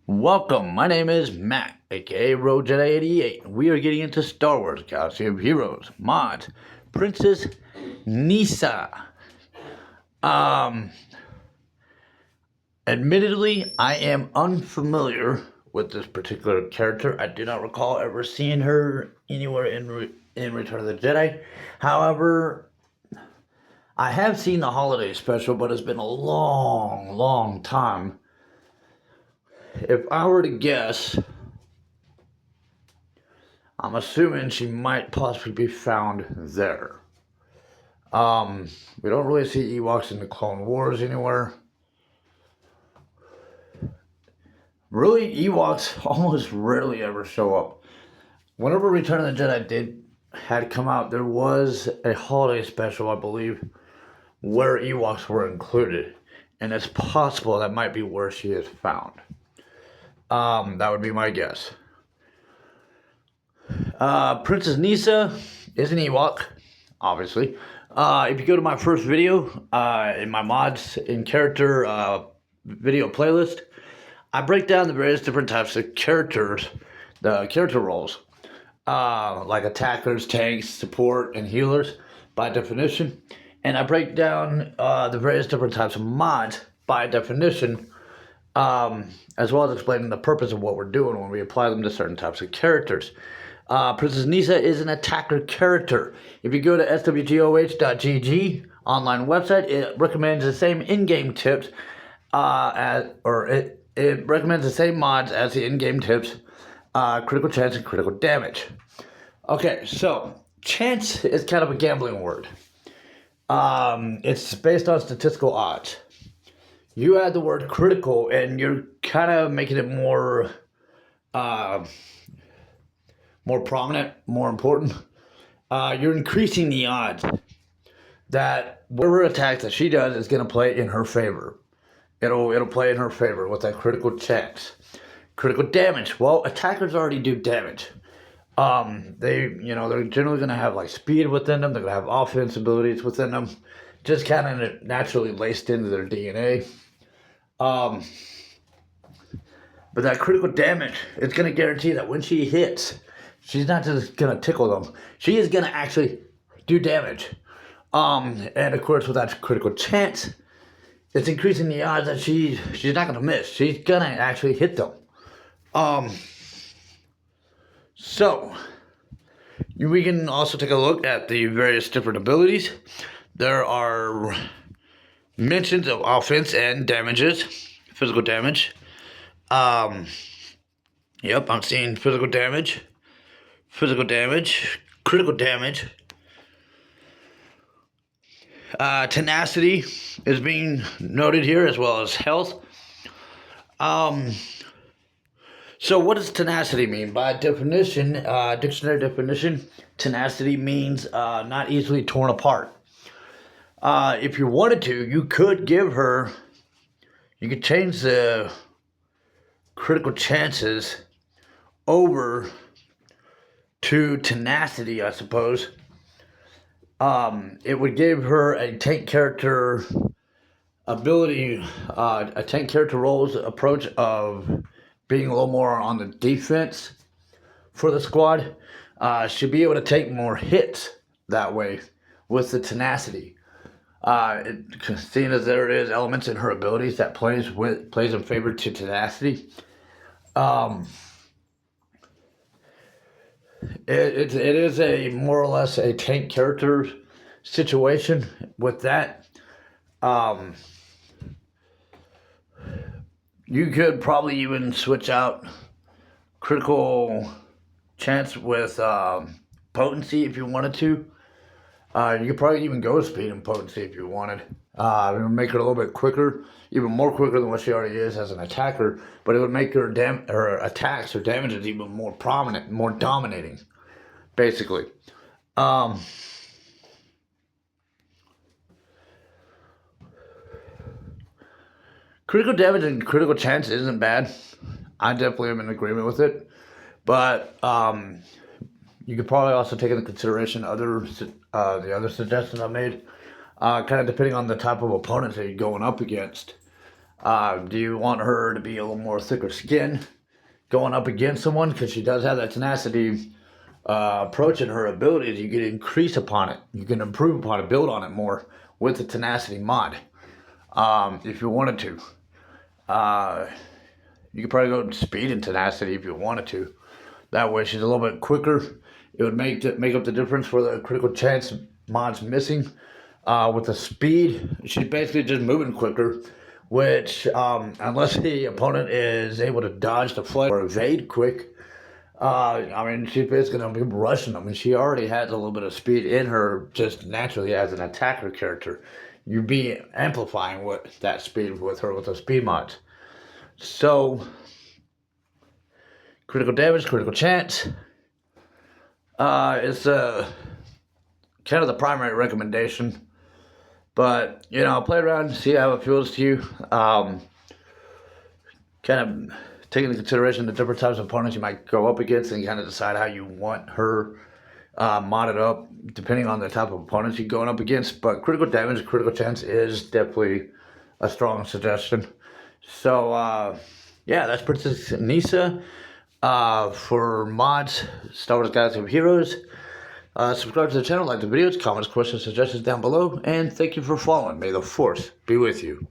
Welcome, my name is Matt, aka Road Jedi 88. We are getting into Star Wars Galaxy of Heroes, mods, Princess Kneesaa. Admittedly, I am unfamiliar with this particular character. I do not recall ever seeing her anywhere in Return of the Jedi. However, I have seen the holiday special, but it's been a long time. If I were to guess, I'm assuming she might possibly be found there. We don't really see Ewoks in the Clone Wars anywhere. Really, Ewoks almost rarely ever show up. Whenever Return of the Jedi had come out, there was a holiday special, I believe, where Ewoks were included. And it's possible that might be where she is found. That would be my guess. Princess Kneesaa is an Ewok, obviously. If you go to my first video, in my mods in character video playlist, I break down the various different types of characters, the character roles, like attackers, tanks, support, and healers by definition. And I break down the various different types of mods by definition, as well as explaining the purpose of what we're doing when we apply them to certain types of characters. Princess Kneesaa is an attacker character. If you go to swgoh.gg online website, it recommends the same in-game tips it recommends the same mods as the in-game tips, critical chance and critical damage. Okay, so chance is kind of a gambling word. It's based on statistical odds. You add the word critical and you're kind of making it more prominent, more important. You're increasing the odds that whatever attack that she does is going to play in her favor. It'll play in her favor with that critical chance. Critical damage. Well, attackers already do damage. They're generally going to have like speed within them. They're going to have offense abilities within them, just kind of naturally laced into their DNA. But that critical damage is going to guarantee that when she hits, she's not just going to tickle them. She is going to actually do damage. And of course, with that critical chance, it's increasing the odds that she's not going to miss. She's going to actually hit them. So, we can also take a look at the various different abilities. There are mentions of offense and damages, physical damage. Yep, I'm seeing physical damage, critical damage. Tenacity is being noted here, as well as health. So what does tenacity mean? By definition, dictionary definition, tenacity means not easily torn apart. If you wanted to, you could change the critical chances over to tenacity, I suppose. It would give her a tank character ability, a tank character role's approach of being a little more on the defense for the squad. She'd be able to take more hits that way with the tenacity. Seeing as there is elements in her abilities that plays in favor to tenacity. It is a more or less a tank character situation with that. You could probably even switch out critical chance with potency if you wanted to. You could probably even go speed and potency if you wanted. It would make her a little bit quicker, even more quicker than what she already is as an attacker. But it would make her attacks or damages even more prominent, more dominating, basically. Critical damage and critical chance isn't bad. I definitely am in agreement with it. But you could probably also take into consideration the other suggestions I made, kind of depending on the type of opponents that you're going up against. Do you want her to be a little more thicker skin going up against someone? Because she does have that tenacity approach in her abilities. You can increase upon it. You can improve upon it, build on it more with the tenacity mod. If you wanted to. You could probably go speed and tenacity if you wanted to. That way she's a little bit quicker. It would make up the difference for the critical chance mod's missing. With the speed, she's basically just moving quicker, which unless the opponent is able to dodge, deflect, or evade quick, I mean, she's basically going to be rushing them. And she already has a little bit of speed in her just naturally as an attacker character. You'd be amplifying that speed with her with the speed mods. So, critical damage, critical chance. It's kind of the primary recommendation. But, you know, play around, see how it feels to you. Kind of take into consideration the different types of opponents you might go up against and kind of decide how you want her modded up, depending on the type of opponents you're going up against. But critical damage, critical chance is definitely a strong suggestion. So, yeah, that's Princess Kneesaa. For mods, Star Wars Galaxy of Heroes. Subscribe to the channel, like the videos, comments, questions, suggestions down below, and thank you for following. May the Force be with you.